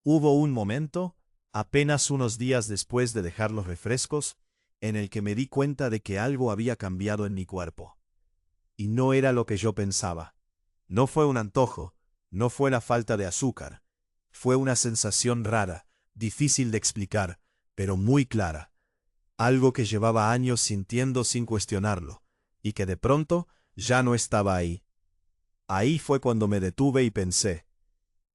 Hubo un momento, apenas unos días después de dejar los refrescos, en el que me di cuenta de que algo había cambiado en mi cuerpo. Y no era lo que yo pensaba. No fue un antojo, no fue la falta de azúcar. Fue una sensación rara, difícil de explicar, pero muy clara. Algo que llevaba años sintiendo sin cuestionarlo, y que de pronto ya no estaba ahí. Ahí fue cuando me detuve y pensé,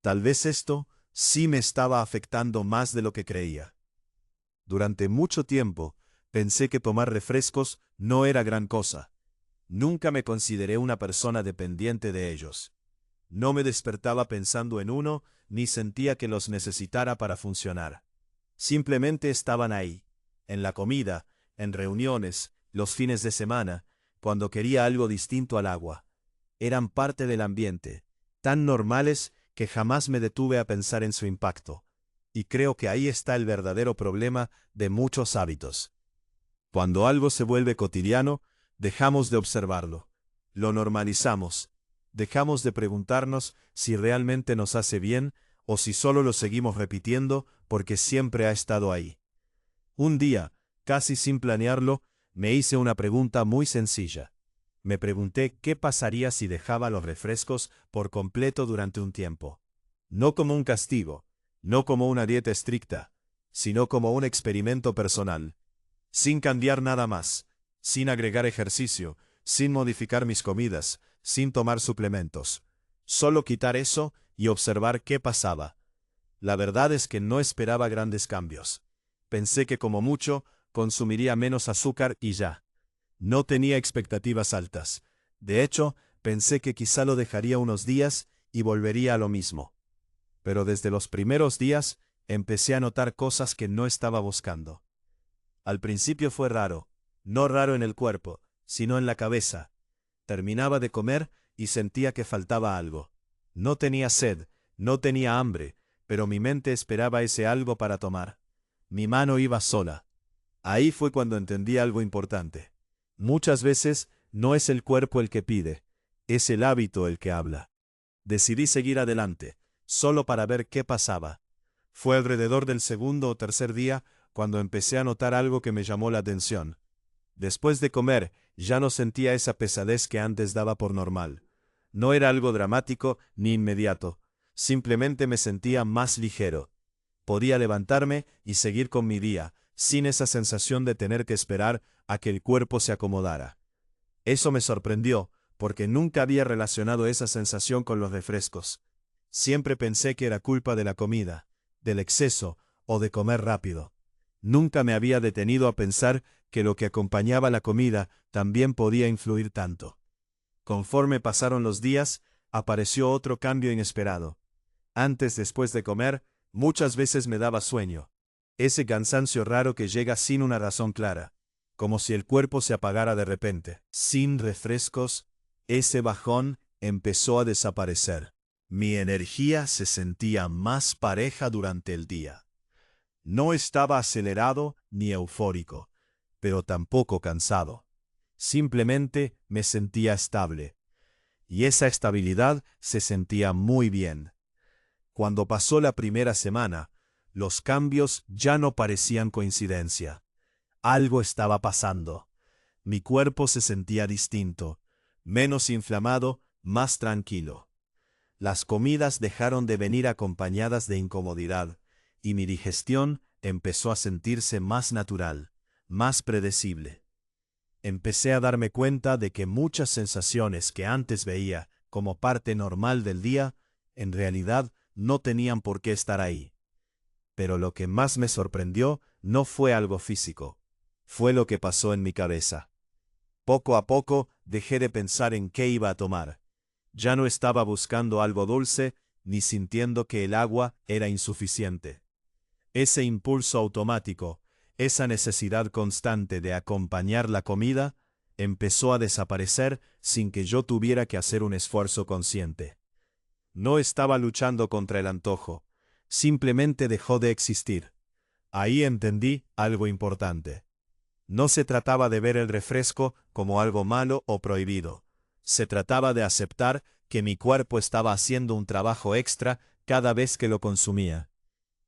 tal vez esto sí me estaba afectando más de lo que creía. Durante mucho tiempo pensé que tomar refrescos no era gran cosa. Nunca me consideré una persona dependiente de ellos. No me despertaba pensando en uno, ni sentía que los necesitara para funcionar. Simplemente estaban ahí, en la comida, en reuniones, los fines de semana, cuando quería algo distinto al agua. Eran parte del ambiente, tan normales que jamás me detuve a pensar en su impacto. Y creo que ahí está el verdadero problema de muchos hábitos. Cuando algo se vuelve cotidiano, dejamos de observarlo. Lo normalizamos. Dejamos de preguntarnos si realmente nos hace bien o si solo lo seguimos repitiendo porque siempre ha estado ahí. Un día, casi sin planearlo, me hice una pregunta muy sencilla. Me pregunté qué pasaría si dejaba los refrescos por completo durante un tiempo. No como un castigo, no como una dieta estricta, sino como un experimento personal. Sin cambiar nada más, sin agregar ejercicio, sin modificar mis comidas, sin tomar suplementos. Solo quitar eso y observar qué pasaba. La verdad es que no esperaba grandes cambios. Pensé que como mucho, consumiría menos azúcar y ya. No tenía expectativas altas. De hecho, pensé que quizá lo dejaría unos días y volvería a lo mismo. Pero desde los primeros días, empecé a notar cosas que no estaba buscando. Al principio fue raro, no raro en el cuerpo, sino en la cabeza. Terminaba de comer y sentía que faltaba algo. No tenía sed, no tenía hambre, pero mi mente esperaba ese algo para tomar. Mi mano iba sola. Ahí fue cuando entendí algo importante. Muchas veces no es el cuerpo el que pide, es el hábito el que habla. Decidí seguir adelante, solo para ver qué pasaba. Fue alrededor del segundo o tercer día cuando empecé a notar algo que me llamó la atención. Después de comer, ya no sentía esa pesadez que antes daba por normal. No era algo dramático ni inmediato, simplemente me sentía más ligero. Podía levantarme y seguir con mi día, sin esa sensación de tener que esperar a que el cuerpo se acomodara. Eso me sorprendió, porque nunca había relacionado esa sensación con los refrescos. Siempre pensé que era culpa de la comida, del exceso o de comer rápido. Nunca me había detenido a pensar que lo que acompañaba la comida también podía influir tanto. Conforme pasaron los días, apareció otro cambio inesperado. Después de comer, muchas veces me daba sueño. Ese cansancio raro que llega sin una razón clara, como si el cuerpo se apagara de repente. Sin refrescos, ese bajón empezó a desaparecer. Mi energía se sentía más pareja durante el día. No estaba acelerado ni eufórico, pero tampoco cansado. Simplemente me sentía estable. Y esa estabilidad se sentía muy bien. Cuando pasó la primera semana, los cambios ya no parecían coincidencia. Algo estaba pasando. Mi cuerpo se sentía distinto, menos inflamado, más tranquilo. Las comidas dejaron de venir acompañadas de incomodidad, y mi digestión empezó a sentirse más natural, más predecible. Empecé a darme cuenta de que muchas sensaciones que antes veía como parte normal del día, en realidad no tenían por qué estar ahí. Pero lo que más me sorprendió no fue algo físico, fue lo que pasó en mi cabeza. Poco a poco dejé de pensar en qué iba a tomar. Ya no estaba buscando algo dulce, ni sintiendo que el agua era insuficiente. Ese impulso automático, esa necesidad constante de acompañar la comida, empezó a desaparecer sin que yo tuviera que hacer un esfuerzo consciente. No estaba luchando contra el antojo, simplemente dejó de existir. Ahí entendí algo importante. No se trataba de ver el refresco como algo malo o prohibido. Se trataba de aceptar que mi cuerpo estaba haciendo un trabajo extra cada vez que lo consumía.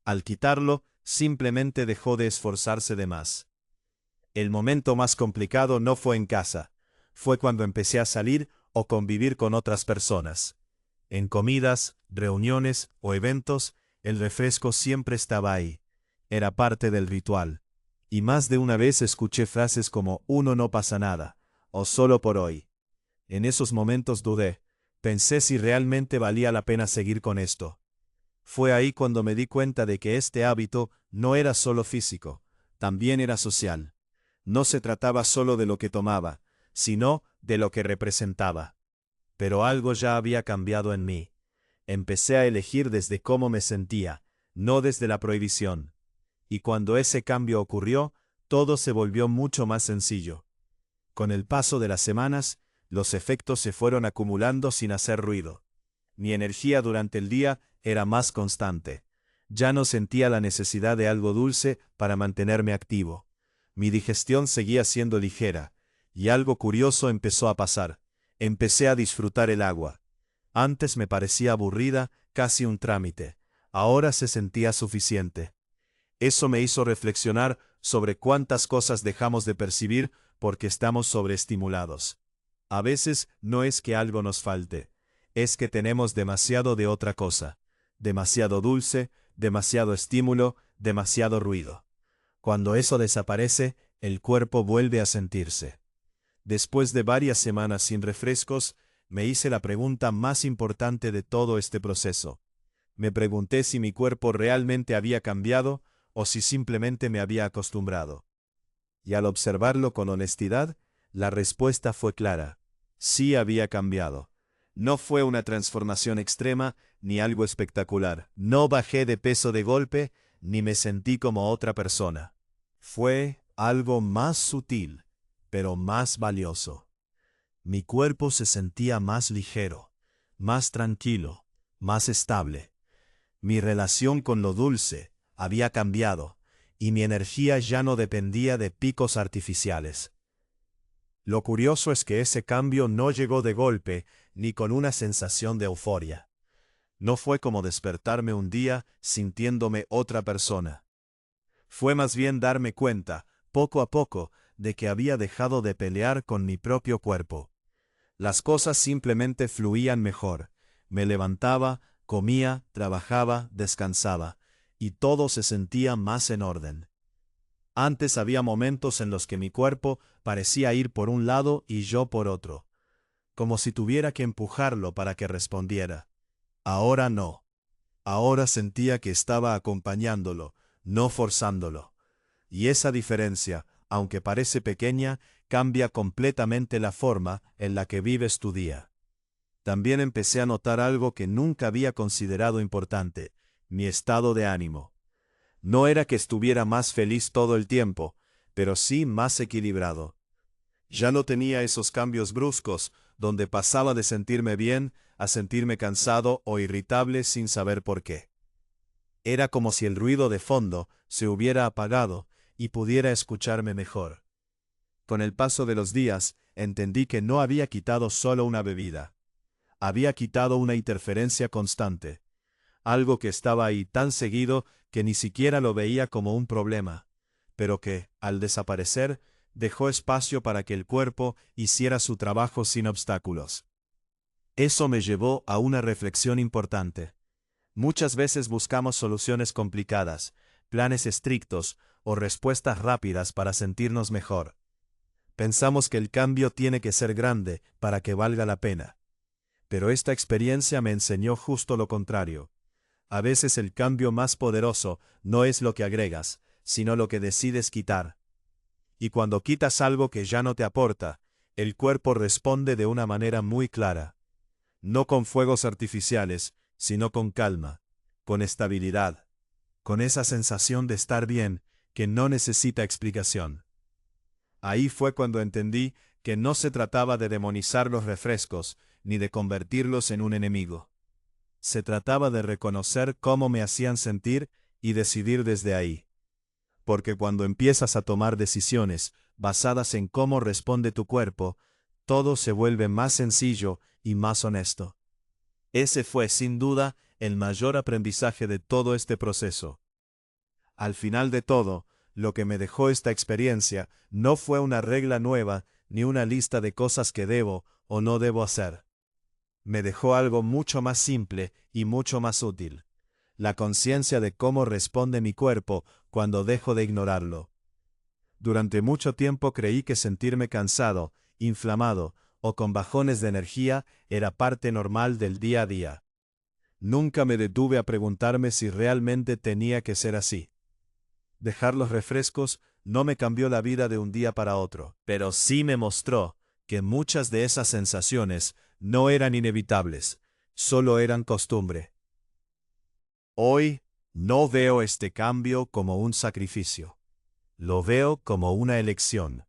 Al quitarlo, simplemente dejó de esforzarse de más. El momento más complicado no fue en casa, fue cuando empecé a salir o convivir con otras personas. En comidas, reuniones o eventos, el refresco siempre estaba ahí. Era parte del ritual. Y más de una vez escuché frases como «uno no pasa nada» o «solo por hoy». En esos momentos dudé. Pensé si realmente valía la pena seguir con esto. Fue ahí cuando me di cuenta de que este hábito no era solo físico, también era social. No se trataba solo de lo que tomaba, sino de lo que representaba. Pero algo ya había cambiado en mí. Empecé a elegir desde cómo me sentía, no desde la prohibición. Y cuando ese cambio ocurrió, todo se volvió mucho más sencillo. Con el paso de las semanas, los efectos se fueron acumulando sin hacer ruido. Mi energía durante el día era más constante. Ya no sentía la necesidad de algo dulce para mantenerme activo. Mi digestión seguía siendo ligera, y algo curioso empezó a pasar. Empecé a disfrutar el agua. Antes me parecía aburrida, casi un trámite. Ahora se sentía suficiente. Eso me hizo reflexionar sobre cuántas cosas dejamos de percibir porque estamos sobreestimulados. A veces no es que algo nos falte, es que tenemos demasiado de otra cosa. Demasiado dulce, demasiado estímulo, demasiado ruido. Cuando eso desaparece, el cuerpo vuelve a sentirse. Después de varias semanas sin refrescos, me hice la pregunta más importante de todo este proceso. Me pregunté si mi cuerpo realmente había cambiado o si simplemente me había acostumbrado. Y al observarlo con honestidad, la respuesta fue clara. Sí había cambiado. No fue una transformación extrema ni algo espectacular. No bajé de peso de golpe ni me sentí como otra persona. Fue algo más sutil, pero más valioso. Mi cuerpo se sentía más ligero, más tranquilo, más estable. Mi relación con lo dulce había cambiado, y mi energía ya no dependía de picos artificiales. Lo curioso es que ese cambio no llegó de golpe ni con una sensación de euforia. No fue como despertarme un día sintiéndome otra persona. Fue más bien darme cuenta, poco a poco, de que había dejado de pelear con mi propio cuerpo. Las cosas simplemente fluían mejor. Me levantaba, comía, trabajaba, descansaba, y todo se sentía más en orden. Antes había momentos en los que mi cuerpo parecía ir por un lado y yo por otro, como si tuviera que empujarlo para que respondiera. Ahora no. Ahora sentía que estaba acompañándolo, no forzándolo. Y esa diferencia, aunque parece pequeña, cambia completamente la forma en la que vives tu día. También empecé a notar algo que nunca había considerado importante: mi estado de ánimo. No era que estuviera más feliz todo el tiempo, pero sí más equilibrado. Ya no tenía esos cambios bruscos, donde pasaba de sentirme bien a sentirme cansado o irritable sin saber por qué. Era como si el ruido de fondo se hubiera apagado y pudiera escucharme mejor. Con el paso de los días, entendí que no había quitado solo una bebida. Había quitado una interferencia constante. Algo que estaba ahí tan seguido que ni siquiera lo veía como un problema, pero que, al desaparecer, dejó espacio para que el cuerpo hiciera su trabajo sin obstáculos. Eso me llevó a una reflexión importante. Muchas veces buscamos soluciones complicadas, planes estrictos o respuestas rápidas para sentirnos mejor. Pensamos que el cambio tiene que ser grande para que valga la pena. Pero esta experiencia me enseñó justo lo contrario. A veces el cambio más poderoso no es lo que agregas, sino lo que decides quitar. Y cuando quitas algo que ya no te aporta, el cuerpo responde de una manera muy clara. No con fuegos artificiales, sino con calma, con estabilidad, con esa sensación de estar bien que no necesita explicación. Ahí fue cuando entendí que no se trataba de demonizar los refrescos, ni de convertirlos en un enemigo. Se trataba de reconocer cómo me hacían sentir y decidir desde ahí. Porque cuando empiezas a tomar decisiones basadas en cómo responde tu cuerpo, todo se vuelve más sencillo y más honesto. Ese fue, sin duda, el mayor aprendizaje de todo este proceso. Al final de todo, lo que me dejó esta experiencia no fue una regla nueva ni una lista de cosas que debo o no debo hacer. Me dejó algo mucho más simple y mucho más útil: la conciencia de cómo responde mi cuerpo cuando dejo de ignorarlo. Durante mucho tiempo creí que sentirme cansado, inflamado o con bajones de energía era parte normal del día a día. Nunca me detuve a preguntarme si realmente tenía que ser así. Dejar los refrescos no me cambió la vida de un día para otro, pero sí me mostró que muchas de esas sensaciones no eran inevitables, solo eran costumbre. Hoy no veo este cambio como un sacrificio. Lo veo como una elección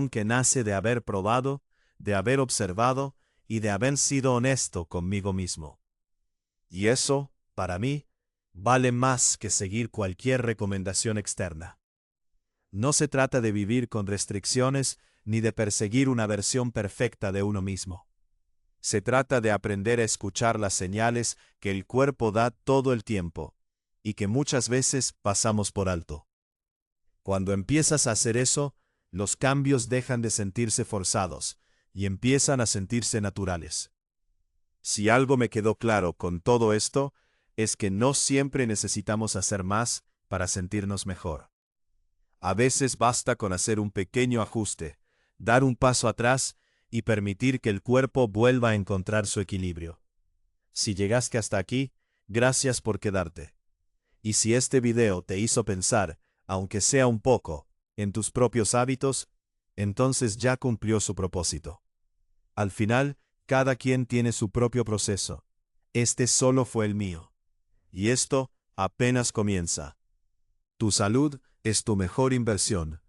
que nace de haber probado, de haber observado y de haber sido honesto conmigo mismo. Y eso, para mí, vale más que seguir cualquier recomendación externa. No se trata de vivir con restricciones ni de perseguir una versión perfecta de uno mismo. Se trata de aprender a escuchar las señales que el cuerpo da todo el tiempo y que muchas veces pasamos por alto. Cuando empiezas a hacer eso, los cambios dejan de sentirse forzados y empiezan a sentirse naturales. Si algo me quedó claro con todo esto, es que no siempre necesitamos hacer más para sentirnos mejor. A veces basta con hacer un pequeño ajuste, dar un paso atrás y permitir que el cuerpo vuelva a encontrar su equilibrio. Si llegaste hasta aquí, gracias por quedarte. Y si este video te hizo pensar, aunque sea un poco, en tus propios hábitos, entonces ya cumplió su propósito. Al final, cada quien tiene su propio proceso. Este solo fue el mío. Y esto apenas comienza. Tu salud es tu mejor inversión.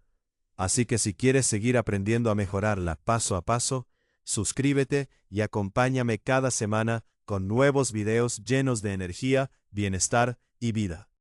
Así que si quieres seguir aprendiendo a mejorarla paso a paso, suscríbete y acompáñame cada semana con nuevos videos llenos de energía, bienestar y vida.